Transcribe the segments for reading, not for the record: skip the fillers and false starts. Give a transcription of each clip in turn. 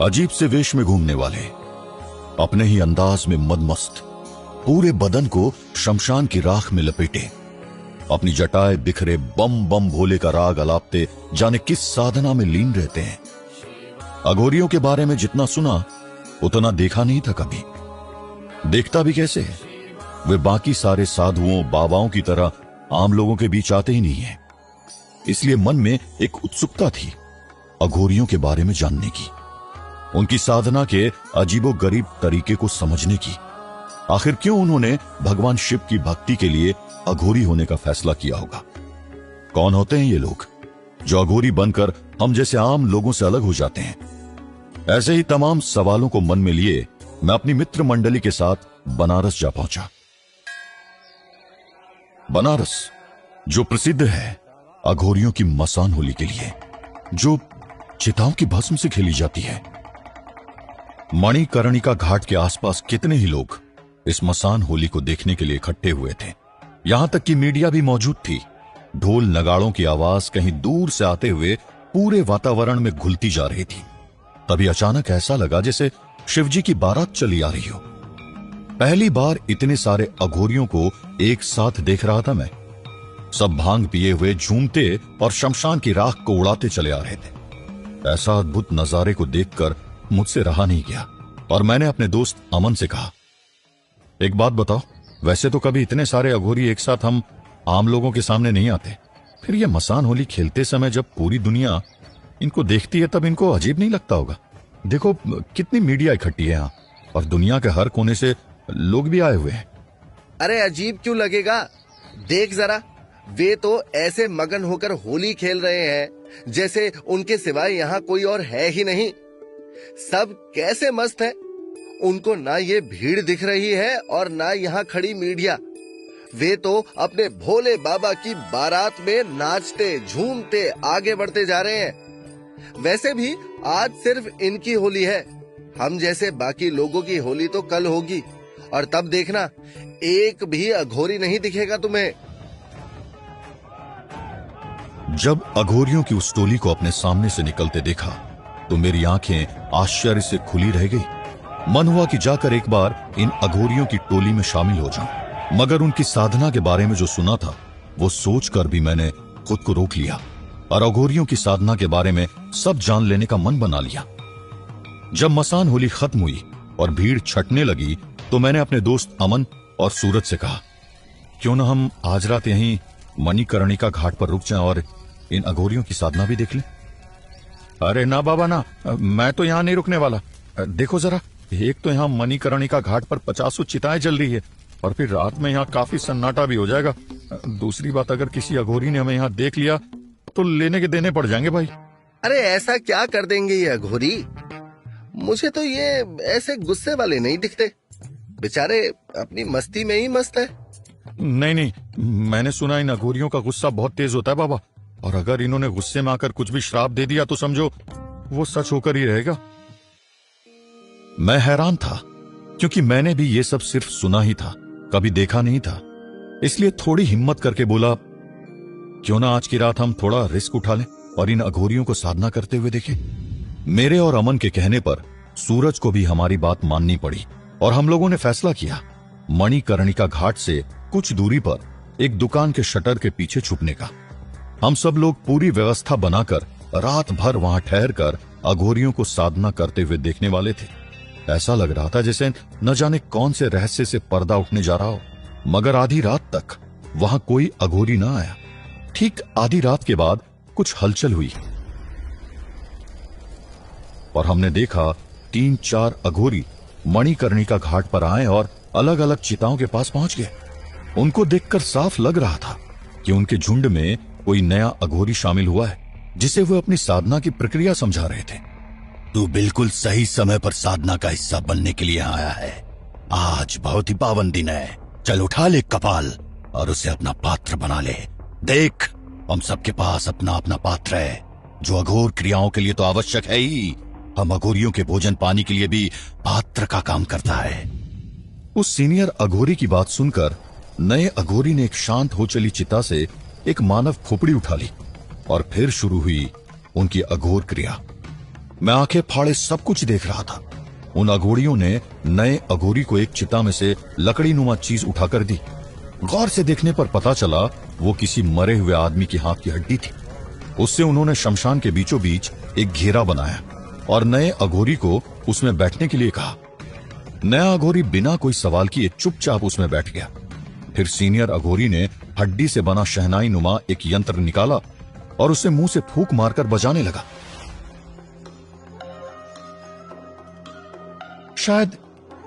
अजीब से वेश में घूमने वाले, अपने ही अंदाज में मदमस्त, पूरे बदन को शमशान की राख में लपेटे, अपनी जटाएं बिखरे बम बम भोले का राग अलापते जाने किस साधना में लीन रहते हैं। अघोरियों के बारे में जितना सुना उतना देखा नहीं था कभी। देखता भी कैसे है, वे बाकी सारे साधुओं बाबाओं की तरह आम लोगों के बीच आते ही नहीं है। इसलिए मन में एक उत्सुकता थी अघोरियों के बारे में जानने की, उनकी साधना के अजीबोगरीब तरीके को समझने की। आखिर क्यों उन्होंने भगवान शिव की भक्ति के लिए अघोरी होने का फैसला किया होगा? कौन होते हैं ये लोग जो अघोरी बनकर हम जैसे आम लोगों से अलग हो जाते हैं? ऐसे ही तमाम सवालों को मन में लिए मैं अपनी मित्र मंडली के साथ बनारस जा पहुंचा। बनारस जो प्रसिद्ध है अघोरियों की मसान होली के लिए, जो चिताओं की भस्म से खेली जाती है। मणिकर्णिका घाट के आसपास कितने ही लोग इस मसान होली को देखने के लिए इकट्ठे हुए थे। यहां तक कि मीडिया भी मौजूद थी। ढोल नगाड़ों की आवाज कहीं दूर से आते हुए पूरे वातावरण में घुलती जा रही थी। तभी अचानक ऐसा लगा जैसे शिवजी की बारात चली आ रही हो। पहली बार इतने सारे अघोरियों को एक साथ देख रहा था मैं। सब भांग पिए हुए झूमते और शमशान की राख को उड़ाते चले आ रहे थे। ऐसा अद्भुत नजारे को देखकर मुझसे रहा नहीं गया और मैंने अपने दोस्त अमन से कहा, एक बात बताओ, वैसे तो कभी इतने सारे अघोरी एक साथ हम आम लोगों के सामने नहीं आते, फिर ये मसान होली खेलते समय जब पूरी दुनिया इनको देखती है तब इनको अजीब नहीं लगता होगा? देखो कितनी मीडिया इकट्ठी है यहाँ और दुनिया के हर कोने से लोग भी आए हुए हैं। अरे अजीब क्यों लगेगा? देख जरा, वे तो ऐसे मगन होकर होली खेल रहे हैं जैसे उनके सिवाय यहाँ कोई और है ही नहीं। सब कैसे मस्त है। उनको ना ये भीड़ दिख रही है और ना यहाँ खड़ी मीडिया। वे तो अपने भोले बाबा की बारात में नाचते झूमते आगे बढ़ते जा रहे हैं। वैसे भी आज सिर्फ इनकी होली है, हम जैसे बाकी लोगों की होली तो कल होगी और तब देखना एक भी अघोरी नहीं दिखेगा तुम्हें। जब अघोरियों की उस टोली को अपने सामने से निकलते देखा तो मेरी आंखें आश्चर्य से खुली रह गई। मन हुआ कि जाकर एक बार इन अघोरियों की टोली में शामिल हो जाऊं, मगर उनकी साधना के बारे में जो सुना था वो सोचकर भी मैंने खुद को रोक लिया और अघोरियों की साधना के बारे में सब जान लेने का मन बना लिया। जब मसान होली खत्म हुई और भीड़ छटने लगी तो मैंने अपने दोस्त अमन और सूरज से कहा, क्यों ना हम आज रात यहीं मणिकर्णिका घाट पर रुक जाएं और इन अघोरियों की साधना भी देख लें। अरे ना बाबा ना, मैं तो यहाँ नहीं रुकने वाला। देखो जरा, एक तो यहाँ मणिकर्णिका घाट पर 50 चिताएं जल रही है और फिर रात में यहाँ काफी सन्नाटा भी हो जाएगा। दूसरी बात, अगर किसी अघोरी ने हमें यहाँ देख लिया तो लेने के देने पड़ जाएंगे भाई। अरे ऐसा क्या कर देंगे ये अघोरी? मुझे तो ये ऐसे गुस्से वाले नहीं दिखते। बेचारे अपनी मस्ती में ही मस्त है। नहीं नहीं, मैंने सुना इन अघोरियों का गुस्सा बहुत तेज होता है बाबा, और अगर इन्होंने गुस्से में आकर कुछ भी श्राप दे दिया तो समझो वो सच होकर ही रहेगा। मैं हैरान था क्योंकि मैंने भी ये सब सिर्फ सुना ही था, कभी देखा नहीं था। इसलिए थोड़ी हिम्मत करके बोला, क्यों ना आज की रात हम थोड़ा रिस्क उठा लें और इन अघोरियों को साधना करते हुए देखें। मेरे और अमन के कहने पर सूरज को भी हमारी बात माननी पड़ी और हम लोगों ने फैसला किया मणिकर्णिका घाट से कुछ दूरी पर एक दुकान के शटर के पीछे छुपने का। हम सब लोग पूरी व्यवस्था बनाकर रात भर वहां ठहर कर अघोरियों को साधना करते हुए देखने वाले थे। ऐसा लग रहा था जैसे न जाने कौन से रहस्य से पर्दा उठने जा रहा हो। मगर आधी रात तक वहां कोई अघोरी ना आया। ठीक आधी रात के बाद कुछ हलचल हुई और हमने देखा 3-4 अघोरी मणिकर्णिका घाट पर आए और अलग अलग चिताओं के पास पहुंच गए। उनको देखकर साफ लग रहा था कि उनके झुंड में कोई नया अघोरी शामिल हुआ है जिसे वो अपनी साधना की प्रक्रिया समझा रहे थे। तू बिल्कुल सही समय पर साधना का हिस्सा बनने के लिए आया है। आज बहुत ही पावन दिन है। चल उठा ले कपाल और उसे अपना पात्र बना ले। देख, हम सबके पास अपना अपना पात्र है जो अघोर क्रियाओं के लिए तो आवश्यक है ही, हम अघोरियों के भोजन पानी के लिए भी पात्र का काम करता है। उस सीनियर अघोरी की बात सुनकर नए अघोरी ने एक शांत हो चली चिता से एक मानव खोपड़ी उठा ली और फिर शुरू हुई उनकी अघोर क्रिया। मैं आंखें फाड़े सब कुछ देख रहा था। उन अघोरियों ने नए अघोरी को एक चिता में से लकड़ी नुमा चीज उठाकर दी। गौर से देखने पर पता चला वो किसी मरे हुए आदमी की हाथ की हड्डी थी। उससे उन्होंने शमशान के बीचों बीच एक घेरा बनाया और नए अघोरी को उसमें बैठने के लिए कहा। नया अघोरी बिना कोई सवाल किए चुपचाप उसमें बैठ गया। फिर सीनियर अघोरी ने हड्डी से बना शहनाई नुमा एक यंत्र निकाला और उसे मुंह से फूंक मारकर बजाने लगा। शायद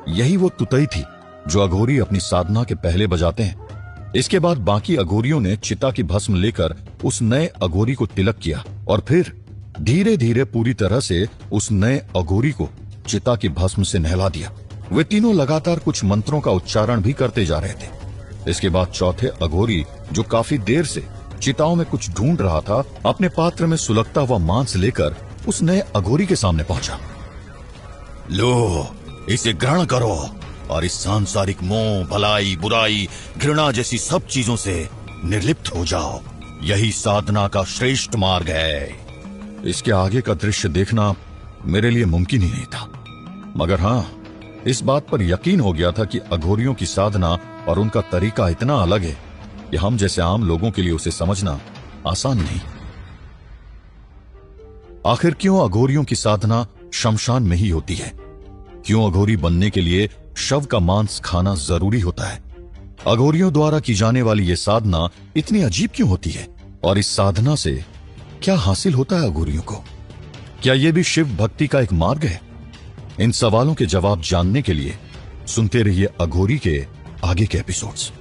यही वो तुतई थी जो अघोरी अपनी साधना के पहले बजाते हैं। इसके बाद बाकी अघोरियों ने चिता की भस्म लेकर उस नए अघोरी को तिलक किया और फिर धीरे धीरे पूरी तरह से उस नए अघोरी को चिता की भस्म से नहला दिया। वे तीनों लगातार कुछ मंत्रों का उच्चारण भी करते जा रहे थे। इसके बाद चौथे अघोरी, जो काफी देर से चिताओं में कुछ ढूंढ रहा था, अपने पात्र में सुलगता हुआ मांस लेकर उस नए अघोरी के सामने पहुंचा। लो, इसे ग्रहण करो और इस सांसारिक मोह, भलाई, बुराई, घृणा जैसी सब चीजों से निर्लिप्त हो जाओ। यही साधना का श्रेष्ठ मार्ग है। इसके आगे का दृश्य देखना मेरे लिए मुमकिन ही नहीं था, मगर हां, इस बात पर यकीन हो गया था कि अघोरियों की साधना और उनका तरीका इतना अलग है कि हम जैसे आम लोगों के लिए उसे समझना आसान नहीं। आखिर क्यों अघोरियों की साधना शमशान में ही होती है? क्यों अघोरी बनने के लिए शव का मांस खाना जरूरी होता है? अघोरियों द्वारा की जाने वाली यह साधना इतनी अजीब क्यों होती है? और इस साधना से क्या हासिल होता है अघोरियों को? क्या यह भी शिव भक्ति का एक मार्ग है? इन सवालों के जवाब जानने के लिए सुनते रहिए अघोरी के आगे के एपिसोड्स।